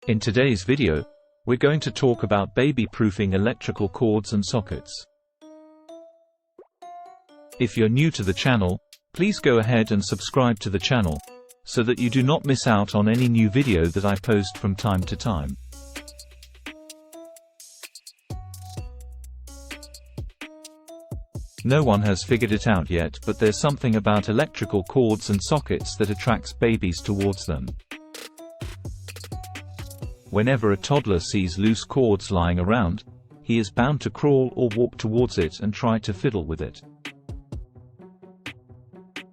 In today's video, we're going to talk about baby-proofing electrical cords and sockets. If you're new to the channel, please go ahead and subscribe to the channel, so that you do not miss out on any new video that I post from time to time. No one has figured it out yet, but there's something about electrical cords and sockets that attracts babies towards them. Whenever a toddler sees loose cords lying around, he is bound to crawl or walk towards it and try to fiddle with it.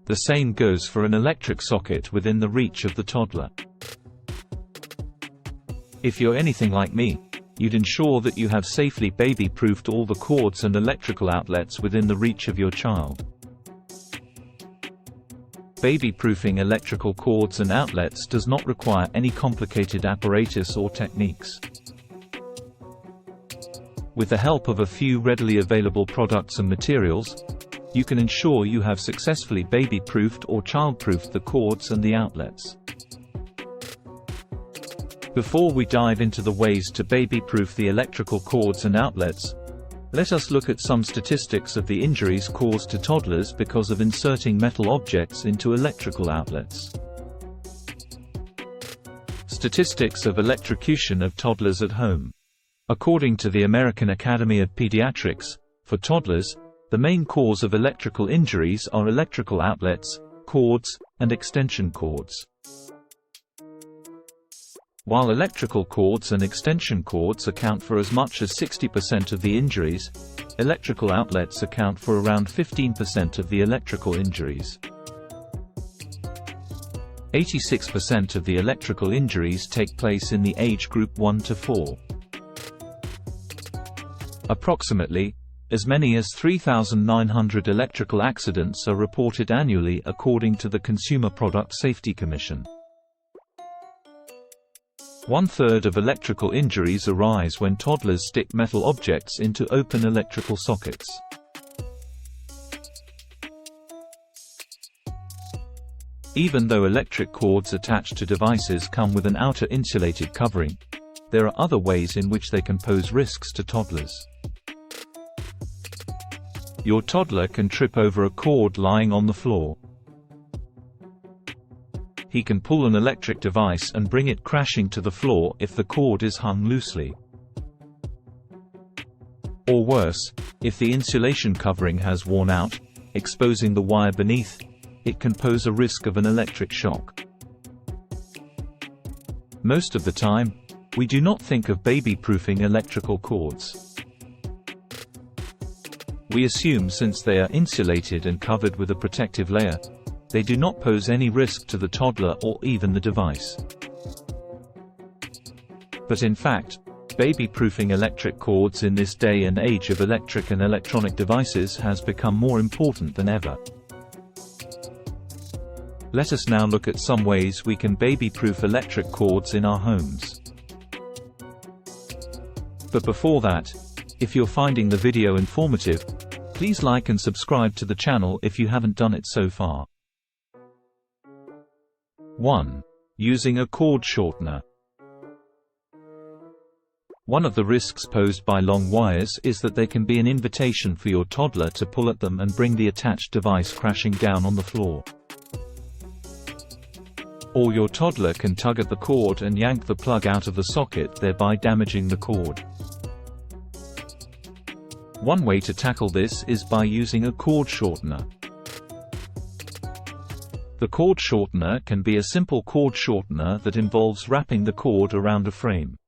The same goes for an electric socket within the reach of the toddler. If you're anything like me, you'd ensure that you have safely baby-proofed all the cords and electrical outlets within the reach of your child. Baby-proofing electrical cords and outlets does not require any complicated apparatus or techniques. With the help of a few readily available products and materials, you can ensure you have successfully baby-proofed or child-proofed the cords and the outlets. Before we dive into the ways to baby-proof the electrical cords and outlets, let us look at some statistics of the injuries caused to toddlers because of inserting metal objects into electrical outlets. Statistics of electrocution of toddlers at home. According to the American Academy of Pediatrics, for toddlers, the main cause of electrical injuries are electrical outlets, cords, and extension cords. While electrical cords and extension cords account for as much as 60% of the injuries, electrical outlets account for around 15% of the electrical injuries. 86% of the electrical injuries take place in the age group 1 to 4. Approximately, as many as 3,900 electrical accidents are reported annually according to the Consumer Product Safety Commission. 1/3 of electrical injuries arise when toddlers stick metal objects into open electrical sockets. Even though electric cords attached to devices come with an outer insulated covering, there are other ways in which they can pose risks to toddlers. Your toddler can trip over a cord lying on the floor. He can pull an electric device and bring it crashing to the floor if the cord is hung loosely. Or worse, if the insulation covering has worn out, exposing the wire beneath, it can pose a risk of an electric shock. Most of the time, we do not think of baby-proofing electrical cords. We assume since they are insulated and covered with a protective layer, they do not pose any risk to the toddler or even the device. But in fact, baby-proofing electric cords in this day and age of electric and electronic devices has become more important than ever. Let us now look at some ways we can baby-proof electric cords in our homes. But before that, if you're finding the video informative, please like and subscribe to the channel if you haven't done it so far. 1. Using a cord shortener. One of the risks posed by long wires is that they can be an invitation for your toddler to pull at them and bring the attached device crashing down on the floor. Or your toddler can tug at the cord and yank the plug out of the socket, thereby damaging the cord. One way to tackle this is by using a cord shortener. The cord shortener can be a simple cord shortener that involves wrapping the cord around a frame.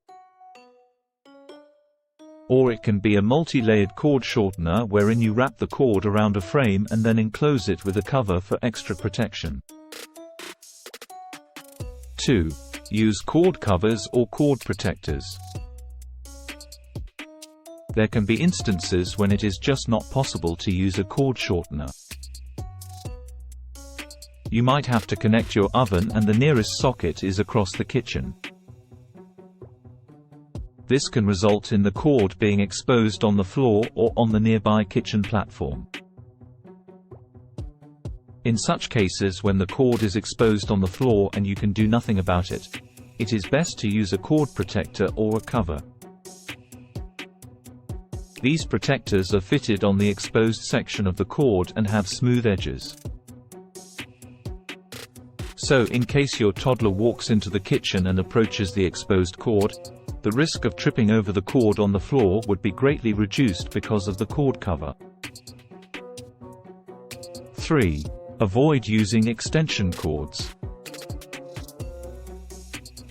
Or it can be a multi-layered cord shortener wherein you wrap the cord around a frame and then enclose it with a cover for extra protection. 2. Use cord covers or cord protectors. There can be instances when it is just not possible to use a cord shortener. You might have to connect your oven and the nearest socket is across the kitchen. This can result in the cord being exposed on the floor or on the nearby kitchen platform. In such cases, when the cord is exposed on the floor and you can do nothing about it, it is best to use a cord protector or a cover. These protectors are fitted on the exposed section of the cord and have smooth edges. So in case your toddler walks into the kitchen and approaches the exposed cord, the risk of tripping over the cord on the floor would be greatly reduced because of the cord cover. 3. Avoid using extension cords.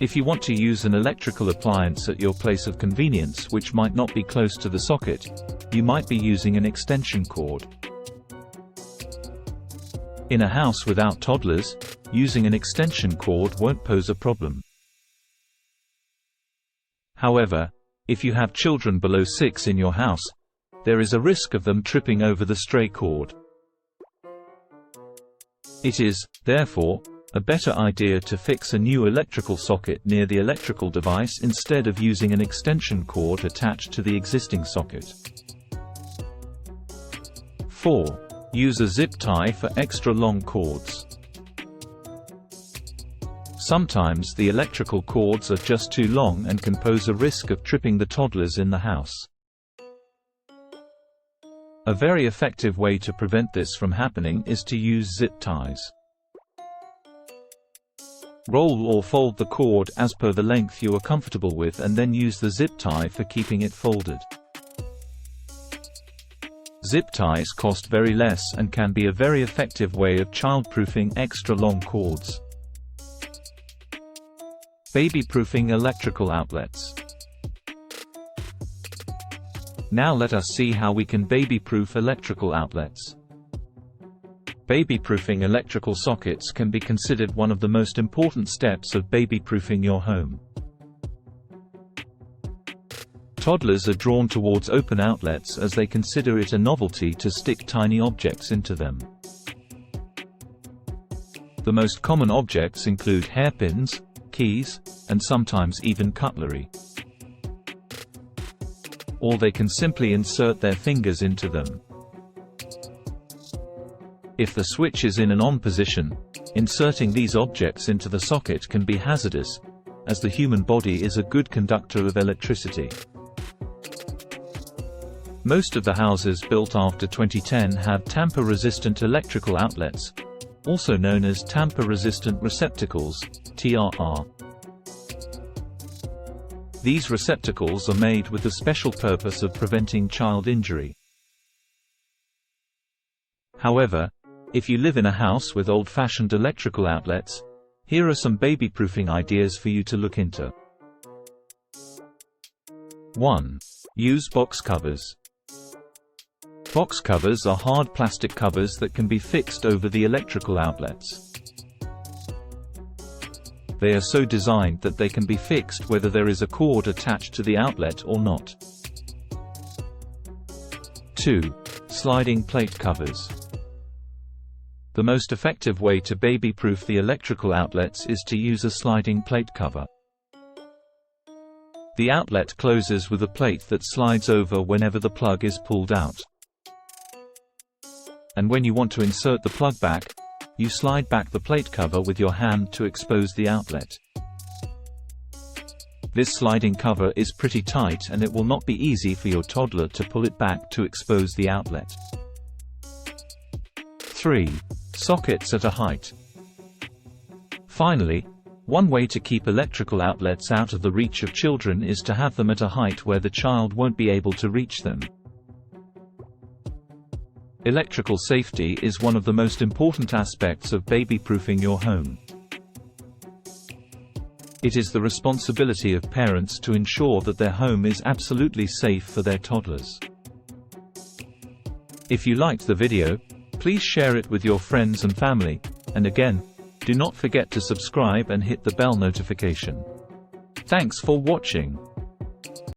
If you want to use an electrical appliance at your place of convenience which might not be close to the socket, you might be using an extension cord. In a house without toddlers, using an extension cord won't pose a problem. However, if you have children below 6 in your house, there is a risk of them tripping over the stray cord. It is, therefore, a better idea to fix a new electrical socket near the electrical device instead of using an extension cord attached to the existing socket. 4. Use a zip tie for extra long cords. Sometimes the electrical cords are just too long and can pose a risk of tripping the toddlers in the house. A very effective way to prevent this from happening is to use zip ties. Roll or fold the cord as per the length you are comfortable with and then use the zip tie for keeping it folded. Zip ties cost very less and can be a very effective way of childproofing extra long cords. Babyproofing electrical outlets. Now let us see how we can babyproof electrical outlets. Babyproofing electrical sockets can be considered one of the most important steps of babyproofing your home. Toddlers are drawn towards open outlets as they consider it a novelty to stick tiny objects into them. The most common objects include hairpins, keys, and sometimes even cutlery. Or they can simply insert their fingers into them. If the switch is in an on position, inserting these objects into the socket can be hazardous, as the human body is a good conductor of electricity. Most of the houses built after 2010 have tamper-resistant electrical outlets, also known as tamper-resistant receptacles, TRR. These receptacles are made with the special purpose of preventing child injury. However, if you live in a house with old-fashioned electrical outlets, here are some babyproofing ideas for you to look into. 1. Use box covers. Box covers are hard plastic covers that can be fixed over the electrical outlets. They are so designed that they can be fixed whether there is a cord attached to the outlet or not. 2. Sliding plate covers. The most effective way to babyproof the electrical outlets is to use a sliding plate cover. The outlet closes with a plate that slides over whenever the plug is pulled out. And when you want to insert the plug back, you slide back the plate cover with your hand to expose the outlet. This sliding cover is pretty tight and it will not be easy for your toddler to pull it back to expose the outlet. 3. Sockets at a height. Finally, one way to keep electrical outlets out of the reach of children is to have them at a height where the child won't be able to reach them. Electrical safety is one of the most important aspects of babyproofing your home. It is the responsibility of parents to ensure that their home is absolutely safe for their toddlers. If you liked the video, please share it with your friends and family, and again, do not forget to subscribe and hit the bell notification. Thanks for watching.